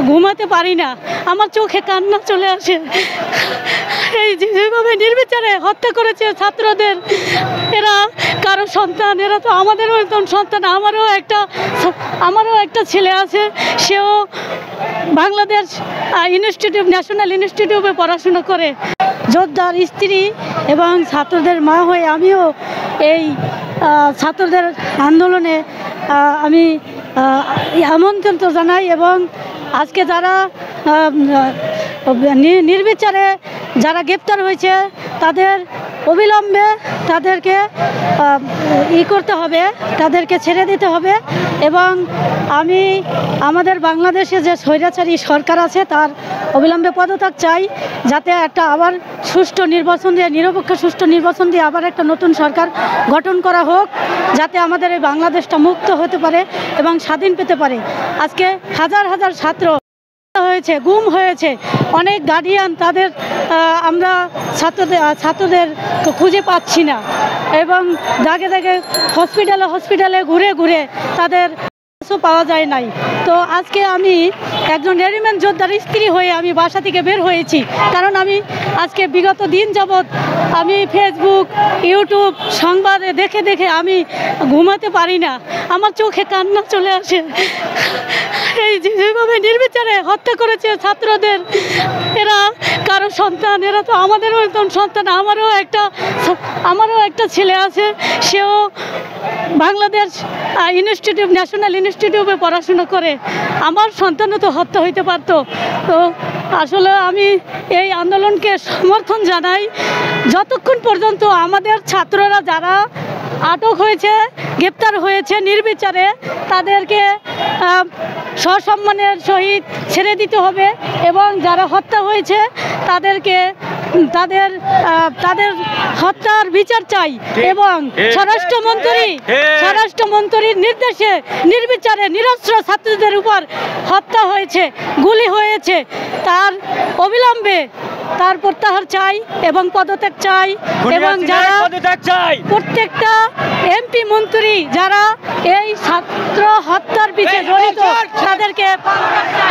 ঘুমাতে পারি না, আমার চোখে কান্না চলে আসে। এই যেভাবে নির্বিচারে হত্যা করেছে ছাত্রদের, এরা কারো সন্তান, এরা তো আমাদের মতন সন্তান। আমারও একটা ছেলে আছে, সেও বাংলাদেশ ন্যাশনাল ইনস্টিটিউটে পড়াশুনো করে। যোদ্ধার স্ত্রী এবং ছাত্রদের মা হয়ে আমিও এই ছাত্রদের আন্দোলনে আমি আমন্ত্রণ জানাই। এবং আজকে যারা নির্বিচারে যারা গ্রেপ্তার হয়েছে তাদের অবিলম্বে তাদেরকে করতে হবে, তাদেরকে ছেড়ে দিতে হবে। এবং আমি আমাদের বাংলাদেশে যে স্বৈরাচারী সরকার আছে তার অবিলম্বে পদত্যাগ চাই, যাতে একটা আবার সুষ্ঠু নির্বাচন দিয়ে, নিরপেক্ষ সুষ্ঠু নির্বাচন দিয়ে আবার একটা নতুন সরকার গঠন করা হোক, যাতে আমাদের এই বাংলাদেশটা মুক্ত হতে পারে এবং স্বাধীন পেতে পারে। আজকে হাজার হাজার ছাত্র হয়েছে, গুম হয়েছে, অনেক গার্ডিয়ান, তাদের আমরা ছাত্রদের খুঁজে পাচ্ছি না এবং দাগে দাগে হসপিটালে ঘুরে ঘুরে তাদের পাওয়া যায় নাই। তো আজকে আমি একজন রেজিমেন্ট যোদ্ধার স্ত্রী হয়ে আমি বাসা থেকে বের হয়েছি, কারণ আমি আজকে বিগত দিন যাবৎ আমি ফেসবুক, ইউটিউব সংবাদে দেখে দেখে আমি ঘুমাতে পারি না, আমার চোখে কান্না চলে আসে। এই যেভাবে নির্বিচারে হত্যা করেছে ছাত্রদের, এরা কারো সন্তান, এরা তো আমাদের মতন সন্তান। আমারও একটা ছেলে আছে, সেও বাংলাদেশ ন্যাশনাল ইনস্টিটিউটে পড়াশুনো করে। আমার সন্তানও তো হত্যা হইতে পারত। তো আসলে আমি এই আন্দোলনকে সমর্থন জানাই, যতক্ষণ পর্যন্ত আমাদের ছাত্ররা যারা আটক হয়েছে, গ্রেপ্তার হয়েছে নির্বিচারে, তাদেরকে সসম্মানের সহিত ছেড়ে দিতে হবে। এবং যারা হত্যা হয়েছে তাদের হত্যার বিচার চাই। এবং স্বরাষ্ট্রমন্ত্রীর নির্দেশে নির্বিচারে নিরস্ত্র ছাত্রদের উপর হত্যা হয়েছে, গুলি হয়েছে, তার অবিলম্বে তার প্রত্যাহার চাই এবং পদত্যাগ চাই। এবং যারা প্রত্যেকটা এমপি মন্ত্রী যারা এই ছাত্র হত্যার পিছনে জড়িত তাদেরকে